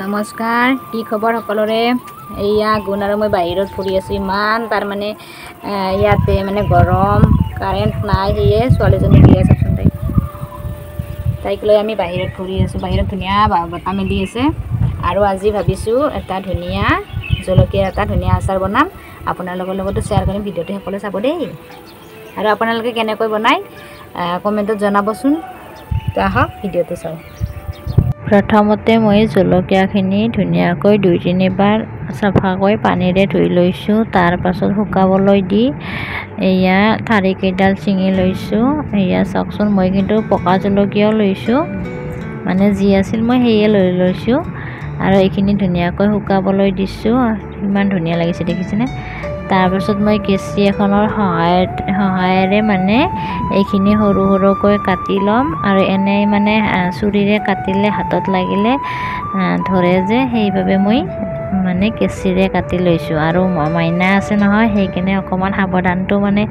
নমস্কাৰ কি খবৰ সকলোৰে এয়া গুণ আৰু মই বাহিৰত ফুৰি আছো ইমান তাৰ মানে ইয়াতে মানে গৰম কাৰেণ্ট নাই হিয়ে ছোৱালীজনী বিয়া চাচোন তাইক লৈ আমি বাহিৰত ফুৰি আছো বাহিৰত ধুনীয়া বতাহ মেলি আছে আৰু আজি ভাবিছো এটা ধুনীয়া জলকীয়া এটা ধুনীয়া আচাৰ বনাম আপোনালোকৰ লগতো শেয়াৰ কৰিম ভিডিঅ'টো সকলোৱে চাব দেই আৰু আপোনালোকে কেনেকৈ বনাই কমেন্টত জনাবচোন আহক ভিডিঅ'টো চাও প্ৰথমতে মই জলকীয়াখিনি ধুনীয়াকৈ 2-3 বাৰ সাফাকৈ পানীৰে ধুই লৈছো তাৰ পাছত শুকাবলৈ দি এয়া ঠাৰি কেইডাল চিঙি লৈছো এয়া চাওকচোন মই কিন্তু পকা জলকীয়াও লৈছো মানে যি আছিল মই হেয়ে লৈ লৈছো আৰু এইখিনি ধুনীয়াকৈ শুকাবলৈ দিছো ইমান ধুনীয়া লাগিছে দেখিছেনে তাৰ পাছত মই কেঁচি এখনৰ সহায়েৰে মানে এইখিনি সৰু সৰুকৈ কাটি লম আৰু এনে মানে চুৰিৰে কাটিলে হাতত লাগিলে ধৰে যে সেইভাবে মই মানে কেঁচিৰে কাটি লৈছো আৰু মাইনা আছে নহয় সেইকাৰণে অকমান সাৱধানটো মানে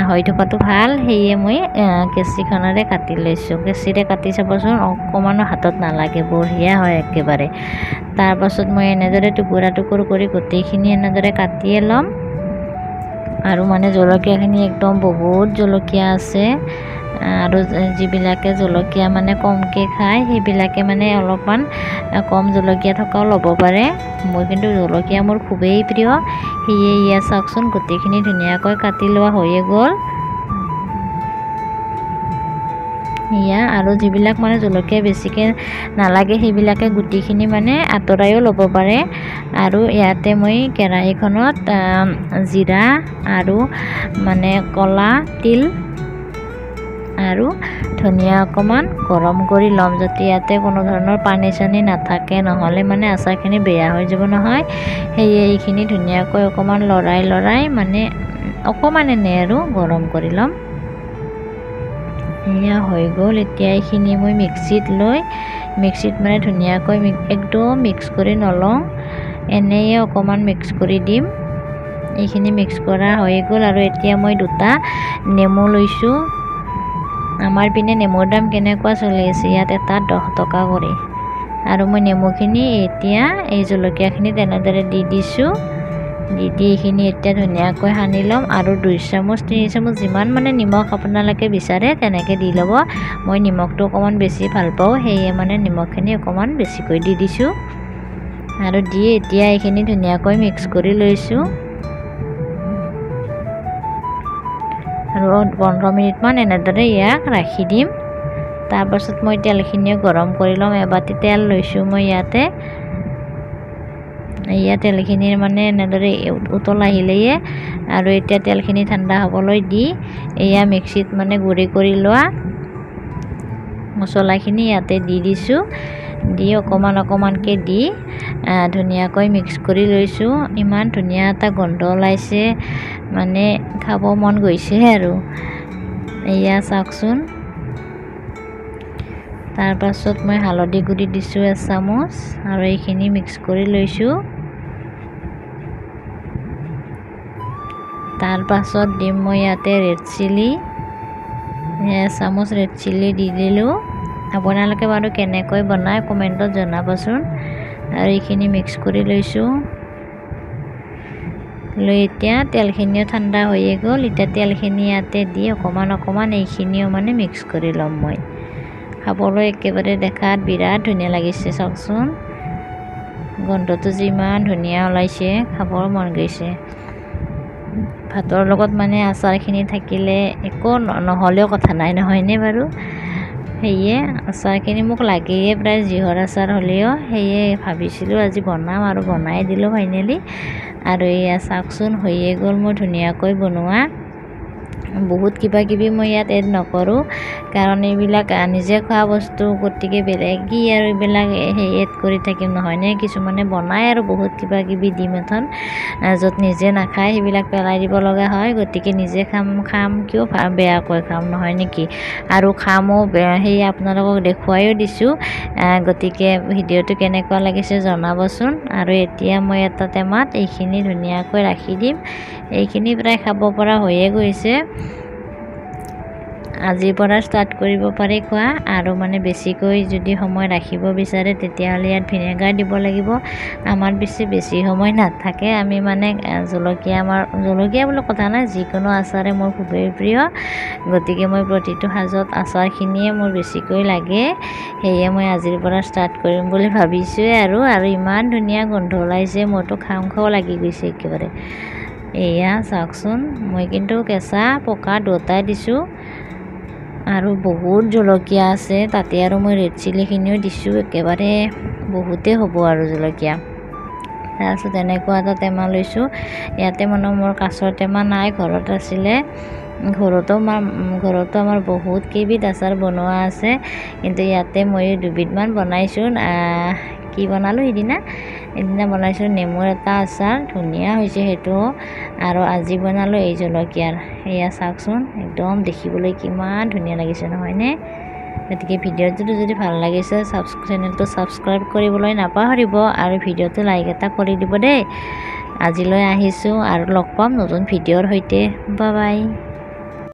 হৈ থকাটো ভাল হেয়ে মই কেঁচিখনৰে কাটি লৈছো কেঁচিৰে কাটি চাবচোন অকমান হাতত নালাগে বঢ়িয়া হয় একেবাৰে তাৰ পাছত মই এনেদৰে টুকুৰা টুকুৰ কৰি গোটেইখিনি এনেদৰে কাটিয়ে লম আৰু মানে জলকীয়াখিনি একদম বহুত জলকীয়া আছে আৰু যিবিলাকে জলকীয়া মানে কমকে খায় সেইবিলাকে মানে অলপমান কম জলকীয়া থকাও ল'ব পাৰে মই কিন্তু জলকীয়া মোৰ খুবেই প্ৰিয় হিয়ে ইয়া চাওকচোন গোটেইখিনি ধুনীয়াকৈ কাটি লোৱা হৈয়ে গ'ল ইয়া আৰু যিবিলাক মানে জলকীয়া বেছিকে নালাগে সেইবিলাকে গুটিখিনি মানে আতৰায়ও ল'ব পাৰে আৰু ইয়াতে মই কেৰাহীখনত জিৰা আৰু মানে কলা তিল আৰু ধনিয়া অকমান গৰম কৰি লম যাতে ইয়াতে কোনো ধৰণৰ পানী চানি নাথাকে নহলে মানে আচাৰখিনি বেয়া হৈ যাব নহয় হেয়ে এইখিনি ধুনীয়াকৈ অকমান লৰাই মানে অকমান এনে আৰু গৰম কৰি লম এয়া হৈ গ'ল এতিয়া এইখিনি মই মিক্সিত মানে ধুনীয়াকৈ একদম মিক্স কৰি নলওঁ এনেয়ে অকমান মিক্স কৰি দিম এইখিনি মিক্স কৰা হৈ গ'ল আৰু এতিয়া মই 2টা নেমু লৈছো আমাৰ পিনে নেমুৰ দাম কেনেকুৱা চলি আছে ইয়াত এটা 10 টকা কৰি আৰু মই নেমুখিনি এতিয়া এই জলকীয়াখিনি তেনেদৰে দি দিছো দি এইখিনি এতিয়া ধুনীয়াকৈ সানি লম আৰু 2 চামুচ 3 চামুচ যিমান মানে নিমখ আপোনালোকে বিচাৰে তেনেকৈ দি ল'ব মই নিমখটো অকমান বেছি ভাল পাওঁ হেয়ে মানে নিমখখিনি অকমান বেছিকৈ দি দিছো আৰু দি এতিয়া এইখিনি ধুনীয়াকৈ মিক্স কৰি লৈছো আৰু 15 মিনিট মান এনেদৰে ইয়াক ৰাখি দিম তাৰ পাছত মই তেলখিনি গৰম কৰি লম এবাটি তেল লৈছো মই ইয়াতে এয়া তেলখিনি মানে এনেদৰে উতল আহিলেয়ে আৰু এতিয়া তেলখিনি ঠাণ্ডা হ'বলৈ দি এয়া মিক্সিত মানে গুৰি কৰি লোৱা মছলাখিনি ইয়াতে দি দিছো দি অকমানকে দি ধুনীয়াকৈ মিক্স কৰি লৈছো ইমান ধুনীয়া এটা গন্ধ ওলাইছে মানে খাব মন গৈছে আৰু এয়া চাওকচোন তাৰ পাছত মই হালধি গুৰি দিছো 1 চামুচ আৰু এইখিনি মিক্স কৰি লৈছো তাৰ পাছত দিম মই ইয়াতে ৰেড চিলি 1 চামুচ ৰেড চিলি দি দিলো আপোনালোকে বাৰু কেনেকৈ বনায় কমেন্টত জনাবচোন আৰু এইখিনি মিক্স কৰি লৈছো এতিয়া তেলখিনিও ঠাণ্ডা হৈয়ে গ'ল এতিয়া তেলখিনি ইয়াতে দি অকমান এইখিনিও মানে মিক্স কৰি ল'ম মই খাবলৈ একেবাৰে দেখাত বিৰাট ধুনীয়া লাগিছে চাওকচোন গন্ধটো যিমান ধুনীয়া ওলাইছে খাবৰ মন গৈছে ভাতৰ লগত মানে আচাৰখিনি থাকিলে একো নহলেও কথা নাই নহয়নে বাৰু হেয়ে আচাৰখিনি মোক লাগেয়ে প্ৰায় জিহৰ আচাৰ হ'লেও হেয়ে ভাবিছিলো আজি বনাম আৰু বনাই দিলো ফাইনেলি আৰু এয়া চাওকচোন হৈয়ে গ'ল মোৰ ধুনীয়াকৈ বনোৱা বহুত কিবা কিবি মই ইয়াত এড নকৰো কাৰণ এইবিলাক নিজে খোৱা বস্তু গতিকে বেলেগ কি আৰু এইবিলাক এড কৰি থাকিম নহয়নে কিছুমানে বনায় আৰু বহুত কিবা কিবি দিম এখন য'ত নিজে নাখায় সেইবিলাক পেলাই দিব লগা হয় গতিকে নিজে খাম কিয় বেয়াকৈ খাম নহয় নেকি আৰু খামো সেই আপোনালোকক দেখুৱাইও দিছো গতিকে ভিডিঅ'টো কেনেকুৱা লাগিছে জনাবচোন আৰু এতিয়া মই এটা টেমাত এইখিনি ধুনীয়াকৈ ৰাখি দিম এইখিনি প্ৰায় খাব পৰা হৈয়ে গৈছে আজিৰ পৰা ষ্টাৰ্ট কৰিব পাৰি খোৱা। আৰু মানে বেছিকৈ যদি সময় ৰাখিব বিচাৰে তেতিয়াহ'লে ইয়াত ভিনেগাৰ দিব লাগিব। আমাৰ বেছি সময় নাথাকে। আমি মানে জলকীয়া বুলি কথা নাই, যিকোনো আচাৰে মোৰ খুবেই প্ৰিয়। গতিকে মই প্ৰতিটো সাজত আচাৰখিনিয়ে মোৰ বেছিকৈ লাগে। সেয়ে মই আজিৰ পৰা ষ্টাৰ্ট কৰিম বুলি ভাবিছোঁৱে আৰু ইমান ধুনীয়া গোন্ধ ওলাইছে, মোৰতো খাওঁ লাগি গৈছে একেবাৰে। এয়া চাওকচোন, মই কিন্তু কেঁচা পকা দুটাই দিছোঁ আৰু বহুত জলকীয়া আছে তাতে, আৰু মই ৰেড চিলিখিনিও দিছোঁ, একেবাৰে বহুতেই হ'ব আৰু জলকীয়া। তাৰপিছত এনেকুৱা এটা টেমা লৈছোঁ। ইয়াতে মানে মোৰ কাঁচৰ টেমা নাই, ঘৰত আছিলে। ঘৰতো আমাৰ বহুত কেইবিধ আচাৰ বনোৱা আছে, কিন্তু ইয়াতে মই দুবিধমান বনাইছোঁ। কি বনালোঁ সেইদিনা বনাইছোঁ নেমুৰ এটা আচাৰ, ধুনীয়া হৈছে সেইটো। আৰু আজি বনালোঁ এই জলকীয়াৰ। এয়া চাওকচোন, একদম দেখিবলৈ কিমান ধুনীয়া লাগিছে নহয়নে? গতিকে ভিডিঅ'টো যদি ভাল লাগিছে চেনেলটো ছাবস্ক্ৰাইব কৰিবলৈ নাপাহৰিব, আৰু ভিডিঅ'টো লাইক এটা কৰি দিব দেই। আজিলৈ আহিছোঁ, আৰু লগ পাম নতুন ভিডিঅ'ৰ সৈতে। Bye bye.